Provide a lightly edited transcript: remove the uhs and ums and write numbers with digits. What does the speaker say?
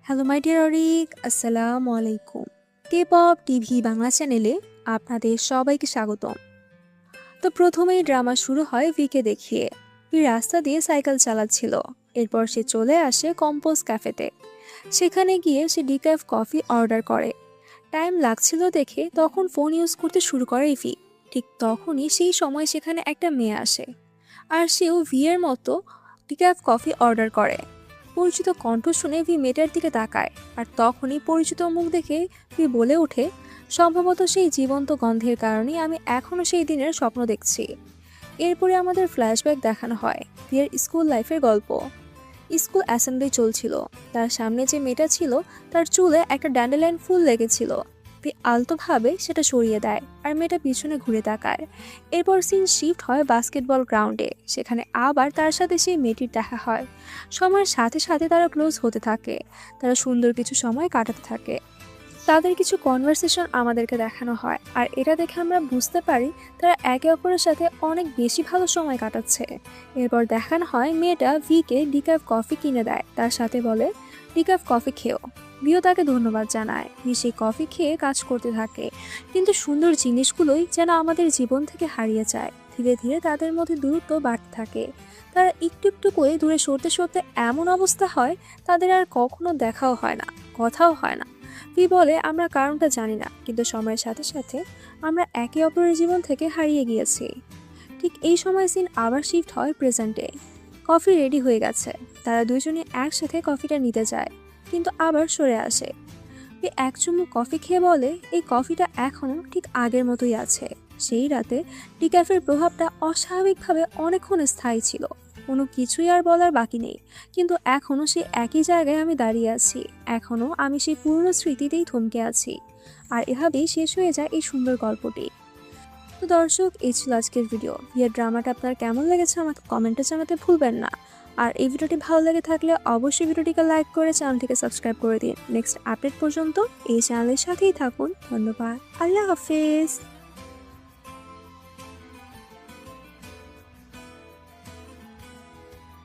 Hello my dear Arik, আসসালামু আলাইকুম। K-pop TV Bangla চ্যানেলে আপনাদের সবাইকে স্বাগতম। তো প্রথমেই ড্রামা শুরু হয় ভিকে দেখিয়ে। ভি রাস্তা দিয়ে সাইকেল চালাচ্ছিল। এরপর সে চলে আসে কম্পোজ ক্যাফেতে। সেখানে গিয়ে সে ডিক্যাফ কফি অর্ডার করে। টাইম লাগছিল দেখে তখন ফোন ইউজ করতে শুরু করে ভি। ঠিক তখনই সেই সময় সেখানে একটা মেয়ে আসে। আর সেও ভি এর মতো ডিক্যাফ কফি অর্ডার করে। পরিচিত কণ্ঠ শুনে ভি মেয়েটার দিকে তাকায়। আর তখনই পরিচিত মুখ দেখে ভি বলে ওঠে, সম্ভবত সেই জীবন্ত গন্ধের কারণেই আমি এখনো সেই দিনের স্বপ্ন দেখছি। এরপরে আমাদের ফ্ল্যাশব্যাক দেখানো হয় ভিয়ের স্কুল লাইফের গল্প। স্কুল অ্যাসেম্বলি চলছিল। তার সামনে যে মেয়েটা ছিল তার চুলে একটা ড্যান্ডেলাইন ফুল লেগেছিল। ভি আলতোভাবে সেটা সরিয়ে দেয় আর মেয়েটা পিছনে ঘুরে তাকায়। এরপর সিন শিফট হয় বাস্কেটবল গ্রাউন্ডে। সেখানে আবার তার সাথে সেই মেয়েটির দেখা হয়। সময়ের সাথে সাথে তারা ক্লোজ হতে থাকে। তারা সুন্দর কিছু সময় কাটাতে থাকে। তাদের কিছু কনভারসেশন আমাদেরকে দেখানো হয় আর এটা দেখে আমরা বুঝতে পারি তারা একে অপরের সাথে অনেক বেশি ভালো সময় কাটাচ্ছে। এরপর দেখানো হয় মেয়েটা ভিকে ডিকাপ কফি কিনে দেয়, তার সাথে বলে ডিকাপ কফি খেও। ভিও তাকে ধন্যবাদ জানায়। ভি সেই কফি খেয়ে কাজ করতে থাকে, কিন্তু সুন্দর জিনিসগুলোই যেন আমাদের জীবন থেকে হারিয়ে যায়। ধীরে ধীরে তাদের মধ্যে দূরত্ব বাড়তে থাকে। তারা একটু একটু করে দূরে সরতে সরতে এমন অবস্থা হয় তাদের আর কখনো দেখাও হয় না, কথাও হয় না। ভি বলে আমরা কারণটা জানি না, কিন্তু সময়ের সাথে সাথে আমরা একে অপরের জীবন থেকে হারিয়ে গিয়েছি। ঠিক এই সময় সিন আবার শিফট হয় প্রেজেন্টে। কফি রেডি হয়ে গেছে। তারা দুজনে একসাথে কফিটা নিতে যায়, কিন্তু আবার সরে আসে। ভি এক চুমুক কফি খেয়ে বলে এই কফিটা এখনো ঠিক আগের মতোই আছে। সেই রাতে ডিক্যাফের প্রভাবটা অস্বাভাবিকভাবে অনেকক্ষণ স্থায়ী ছিল। কোনো কিছুই আর বলার বাকি নেই, কিন্তু এখনো সেই একই জায়গায় আমি দাঁড়িয়ে আছি। এখনো আমি সেই পুরনো স্মৃতিতেই থমকে আছি। আর এভাবেই শেষ হয়ে যায় এই সুন্দর গল্পটি। তো দর্শক, এই ছিল আজকের ভিডিও। ভিডিওর ড্রামাটা আপনার কেমন লেগেছে আমাকে কমেন্টে জানাতে ভুলবেন না। আর এই ভিডিওটি ভালো লেগে থাকলে অবশ্যই ভিডিওটিকে লাইক করে চ্যানেলটিকে সাবস্ক্রাইব করে দিন। নেক্সট আপডেট পর্যন্ত এই চ্যানেলের সাথেই থাকুন। ধন্যবাদ। আল্লাহ হাফেজ।